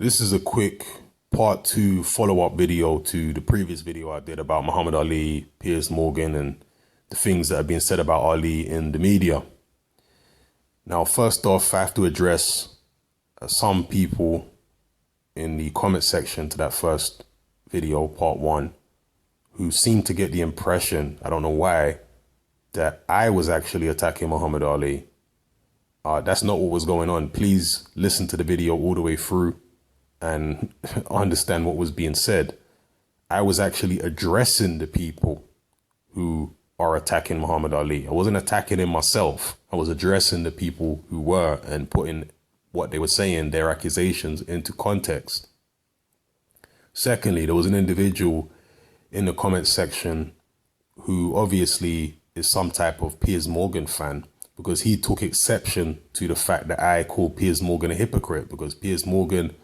This is a quick part two follow-up video to the previous video I did about Muhammad Ali, Piers Morgan, and the things that have been said about Ali in the media. Now, first off, I have to address some people in the comment section to that first video, part one, who seem to get the impression, I don't know why, that I was actually attacking Muhammad Ali. That's not what was going on. Please listen to the video all the way through and understand what was being said. I was actually addressing the people who are attacking Muhammad Ali. I wasn't attacking him myself. I was addressing the people who were and putting what they were saying, their accusations, into context. Secondly, there was an individual in the comment section who obviously is some type of Piers Morgan fan, because he took exception to the fact that I called Piers Morgan a hypocrite, because Piers Morgan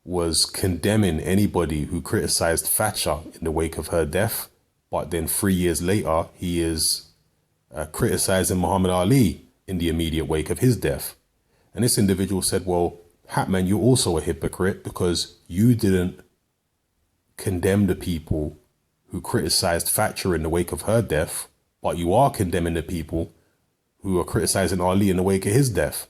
was condemning anybody who criticized Thatcher in the wake of her death. But then 3 years later, he is criticizing Muhammad Ali in the immediate wake of his death. And this individual said, well, Hatman, you're also a hypocrite because you didn't condemn the people who criticized Thatcher in the wake of her death, but you are condemning the people who are criticizing Ali in the wake of his death.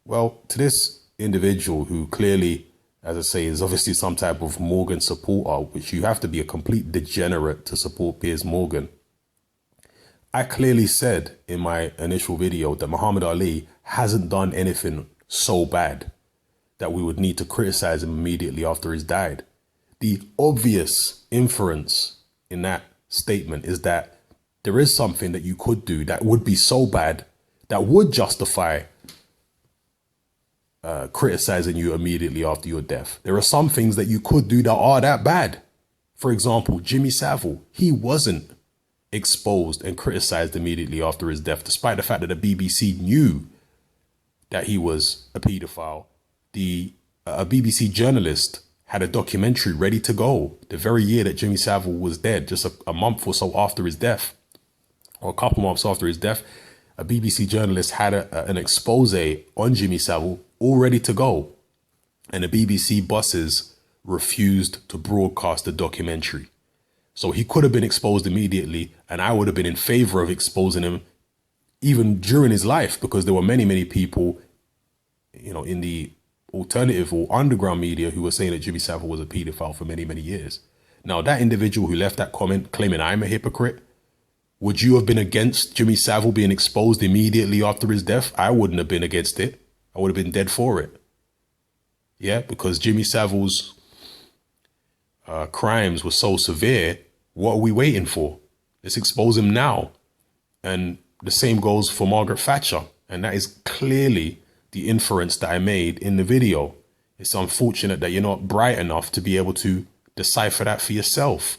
Well, to this individual who clearly, as I say, is obviously some type of Morgan supporter, which you have to be a complete degenerate to support Piers Morgan. I clearly said in my initial video that Muhammad Ali hasn't done anything so bad that we would need to criticize him immediately after he's died. The obvious inference in that statement is that there is something that you could do that would be so bad that would justify criticizing you immediately after your death. There are some things that you could do that are that bad. For example, Jimmy Savile, he wasn't exposed and criticized immediately after his death, despite the fact that the BBC knew that he was a paedophile. A BBC journalist had a documentary ready to go the very year that Jimmy Savile was dead, just a month or so after his death, or a couple months after his death. A BBC journalist had an expose on Jimmy Savile all ready to go. And the BBC bosses refused to broadcast the documentary. So he could have been exposed immediately, and I would have been in favor of exposing him even during his life, because there were many, many people, you know, in the alternative or underground media who were saying that Jimmy Savile was a paedophile for many, many years. Now, that individual who left that comment claiming I'm a hypocrite, would you have been against Jimmy Savile being exposed immediately after his death? I wouldn't have been against it. I would have been dead for it. Yeah, because Jimmy Savile's crimes were so severe. What are we waiting for? Let's expose him now. And the same goes for Margaret Thatcher. And that is clearly the inference that I made in the video. It's unfortunate that you're not bright enough to be able to decipher that for yourself.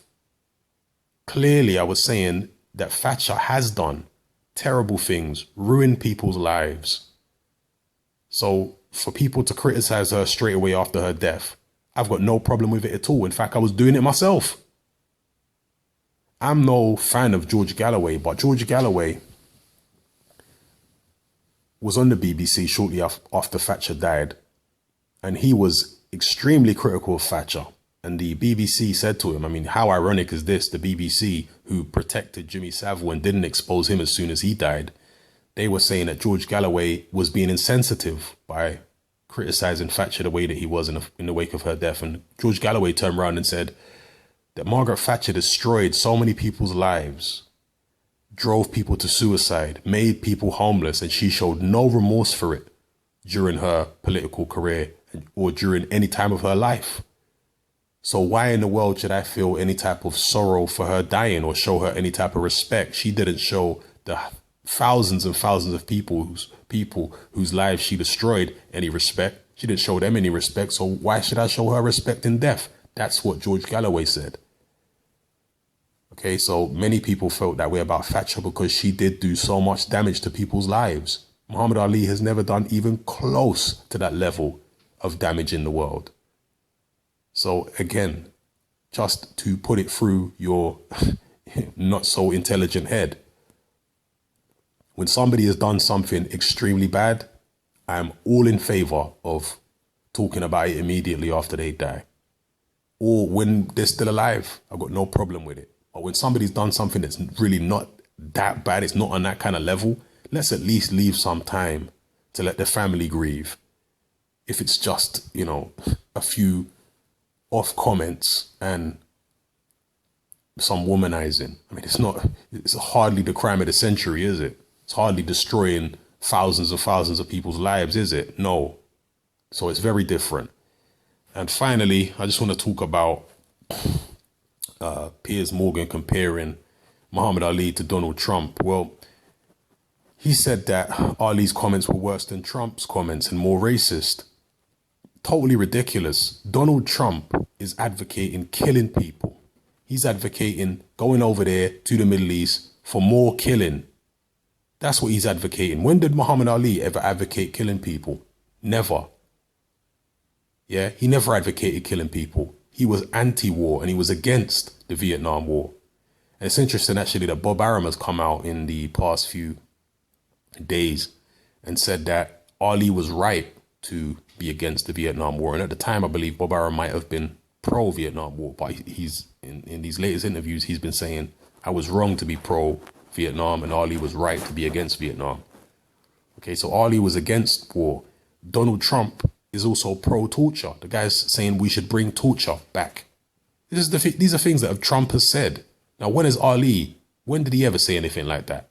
Clearly, I was saying that Thatcher has done terrible things, ruined people's lives. So for people to criticize her straight away after her death, I've got no problem with it at all. In fact, I was doing it myself. I'm no fan of George Galloway, but George Galloway was on the BBC shortly after Thatcher died, and he was extremely critical of Thatcher. And the BBC said to him, I mean, how ironic is this? The BBC, who protected Jimmy Savile and didn't expose him as soon as he died, they were saying that George Galloway was being insensitive by criticizing Thatcher the way that he was in the wake of her death. And George Galloway turned around and said that Margaret Thatcher destroyed so many people's lives, drove people to suicide, made people homeless, and she showed no remorse for it during her political career or during any time of her life. So why in the world should I feel any type of sorrow for her dying or show her any type of respect? She didn't show the thousands and thousands of people whose lives she destroyed any respect. She didn't show them any respect. So why should I show her respect in death? That's what George Galloway said. Okay, so many people felt that way about Thatcher because she did do so much damage to people's lives. Muhammad Ali has never done even close to that level of damage in the world. So again, just to put it through your not so intelligent head, when somebody has done something extremely bad, I am all in favor of talking about it immediately after they die. Or when they're still alive, I've got no problem with it. But when somebody's done something that's really not that bad, it's not on that kind of level, let's at least leave some time to let the family grieve. If it's just, you know, a few off comments and some womanizing. I mean, it's hardly the crime of the century, is it? It's hardly destroying thousands of people's lives, is it? No. So it's very different. And finally, I just want to talk about Piers Morgan comparing Muhammad Ali to Donald Trump. Well, he said that Ali's comments were worse than Trump's comments and more racist. Totally ridiculous. Donald Trump is advocating killing people. He's advocating going over there to the Middle East for more killing. That's what he's advocating. When did Muhammad Ali ever advocate killing people? Never. Yeah, he never advocated killing people. He was anti-war and he was against the Vietnam War. And it's interesting actually that Bob Arum has come out in the past few days and said that Ali was right to be against the Vietnam War. And at the time, I believe Bob Arum might have been pro-Vietnam War, but he's in these latest interviews, he's been saying, I was wrong to be pro-Vietnam and Ali was right to be against Vietnam. Okay, so Ali was against war. Donald Trump is also pro-torture. The guy's saying we should bring torture back. These are things that Trump has said. Now, when did he ever say anything like that?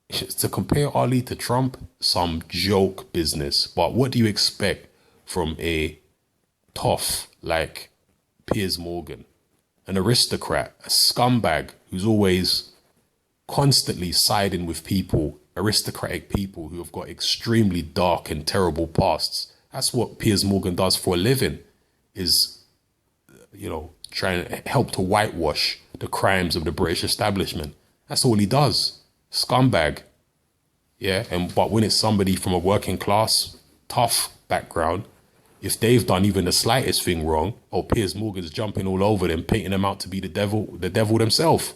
To compare Ali to Trump, some joke business. But what do you expect from a tough like Piers Morgan, an aristocrat, a scumbag who's always constantly siding with people, aristocratic people who have got extremely dark and terrible pasts? That's what Piers Morgan does for a living, is, you know, trying to help to whitewash the crimes of the British establishment. That's all he does. Scumbag. Yeah, but when it's somebody from a working class, tough background, if they've done even the slightest thing wrong, Piers Morgan's jumping all over them, painting them out to be the devil themselves.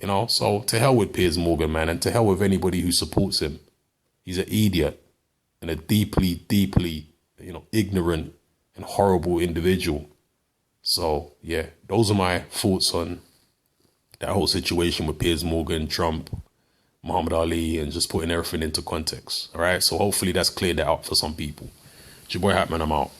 You know, so to hell with Piers Morgan, man, and to hell with anybody who supports him. He's an idiot and a deeply, you know, ignorant and horrible individual. So, yeah, those are my thoughts on that whole situation with Piers Morgan, Trump, Muhammad Ali, and just putting everything into context. All right, so hopefully that's cleared that up for some people. It's your boy Hatman, I'm out.